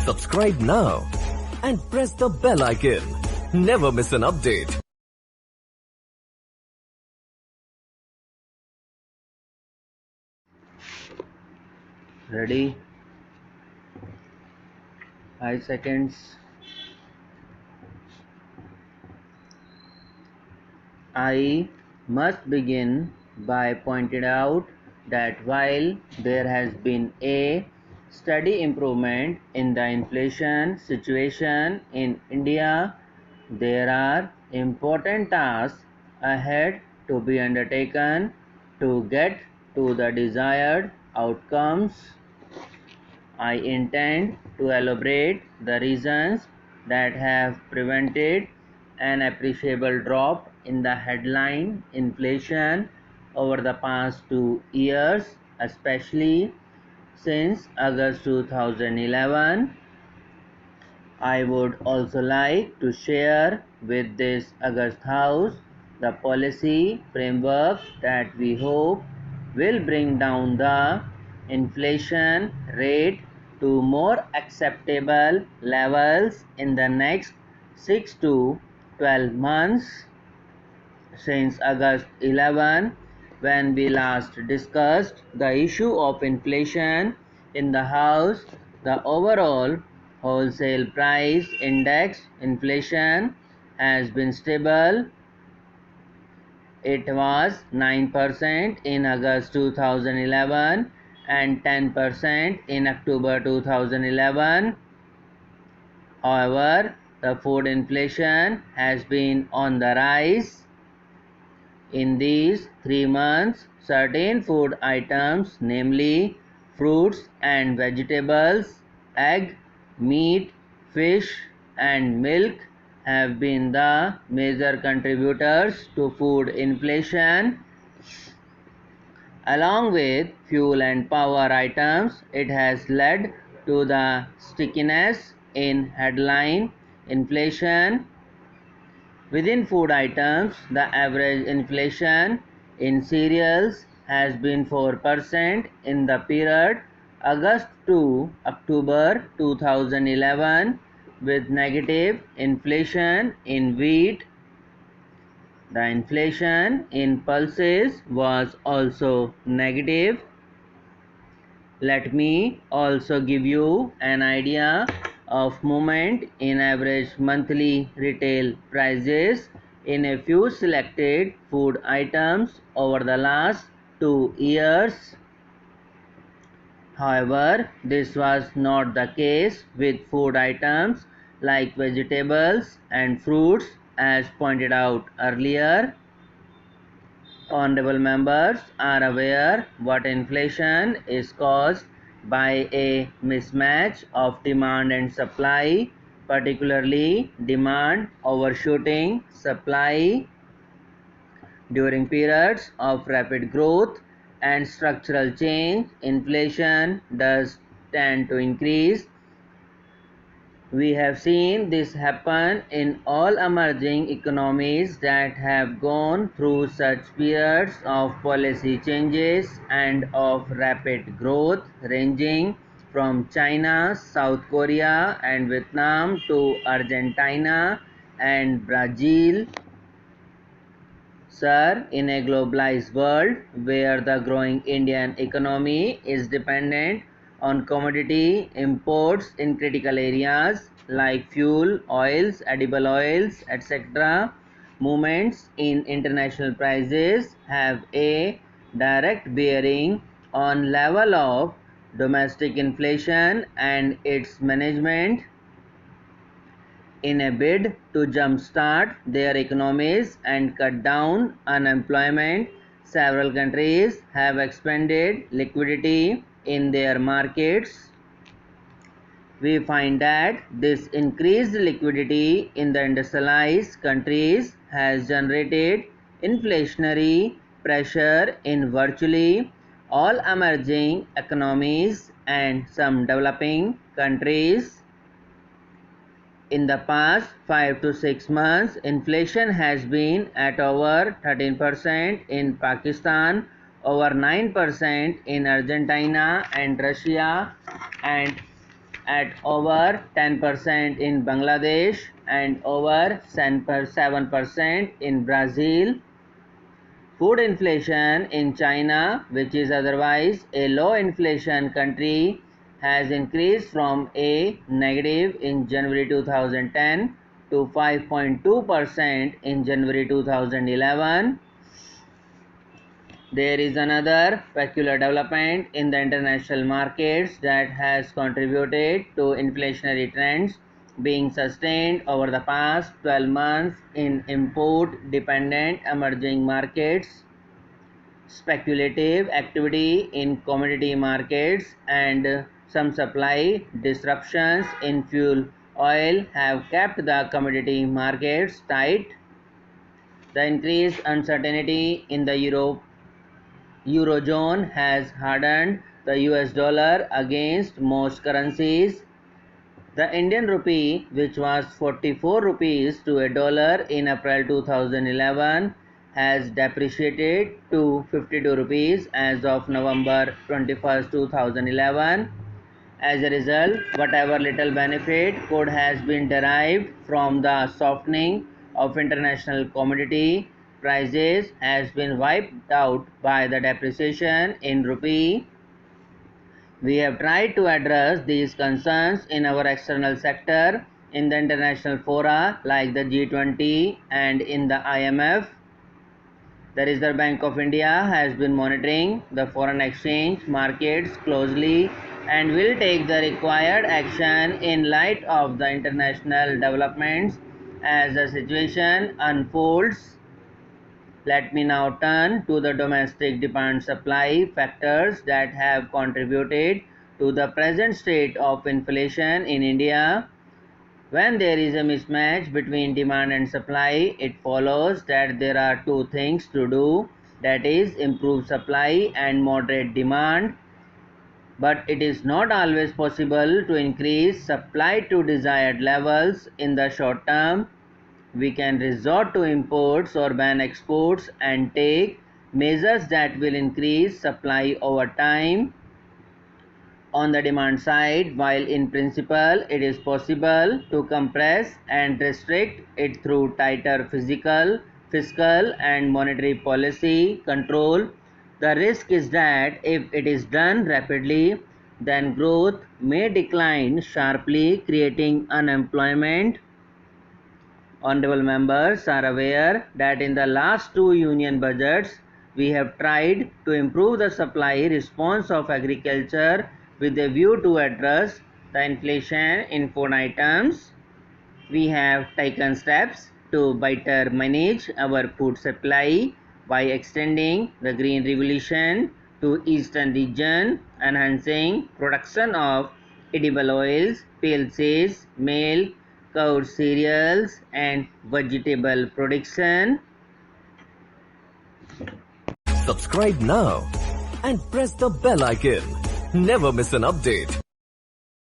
Subscribe now and press the bell icon. Never miss an update. Ready? 5 seconds. I must begin by pointing out that while there has been a steady improvement in the inflation situation in India, there are important tasks ahead to be undertaken to get to the desired outcomes. I intend to elaborate the reasons that have prevented an appreciable drop in the headline inflation over the past 2 years, especially since August 2011. I would also like to share with this August House the policy framework that we hope will bring down the inflation rate to more acceptable levels in the next 6 to 12 months. Since August 11, when we last discussed the issue of inflation in the House, the overall wholesale price index inflation has been stable. It was 9% in August 2011 and 10% in October 2011. However, the food inflation has been on the rise. In these 3 months, certain food items, namely fruits and vegetables, egg, meat, fish, and milk, have been the major contributors to food inflation. Along with fuel and power items, it has led to the stickiness in headline inflation. Within food items, the average inflation in cereals has been 4% in the period August to October 2011, with negative inflation in wheat. The inflation in pulses was also negative. Let me also give you an idea of movement in average monthly retail prices in a few selected food items over the last 2 years. However, this was not the case with food items like vegetables and fruits, as pointed out earlier. Honorable members are aware what inflation is caused by a mismatch of demand and supply, particularly demand overshooting supply. During periods of rapid growth and structural change, inflation does tend to increase. We have seen this happen in all emerging economies that have gone through such periods of policy changes and of rapid growth, ranging from China, South Korea, and Vietnam to Argentina and Brazil. Sir, in a globalized world where the growing Indian economy is dependent on commodity imports in critical areas like fuel, oils, edible oils, etc., movements in international prices have a direct bearing on level of domestic inflation and its management. In a bid to jumpstart their economies and cut down unemployment, several countries have expanded liquidity in their markets. We find that this increased liquidity in the industrialized countries has generated inflationary pressure in virtually all emerging economies and some developing countries. In the past 5 to 6 months, inflation has been at over 13% in Pakistan, over 9% in Argentina and Russia, and at over 10% in Bangladesh and over 7% in Brazil. Food inflation in China, which is otherwise a low inflation country, has increased from a negative in January 2010 to 5.2% in January 2011. There is another peculiar development in the international markets that has contributed to inflationary trends being sustained over the past 12 months in import dependent emerging markets. Speculative activity in commodity markets and some supply disruptions in fuel oil have kept the commodity markets tight. The increased uncertainty in the Eurozone has hardened the US dollar against most currencies. The Indian rupee, which was 44 rupees to a dollar in April 2011, has depreciated to 52 rupees as of November 21, 2011. As a result, whatever little benefit could has been derived from the softening of international commodity prices has been wiped out by the depreciation in rupee. We have tried to address these concerns in our external sector in the international fora like the G20 and in the IMF. The Reserve Bank of India has been monitoring the foreign exchange markets closely and will take the required action in light of the international developments as the situation unfolds. Let me now turn to the domestic demand supply factors that have contributed to the present state of inflation in India. When there is a mismatch between demand and supply, it follows that there are two things to do, that is, improve supply and moderate demand. But it is not always possible to increase supply to desired levels in the short term. We can resort to imports or ban exports and take measures that will increase supply over time. On the demand side, while in principle it is possible to compress and restrict it through tighter fiscal and monetary policy control, the risk is that if it is done rapidly, then growth may decline sharply, creating unemployment. Honorable members are aware that in the last two union budgets, we have tried to improve the supply response of agriculture with a view to address the inflation in food items. We have taken steps to better manage our food supply by extending the Green Revolution to Eastern region, enhancing production of edible oils, pulses, milk, curd cereals and vegetable production. Subscribe now and press the bell icon. Never miss an update.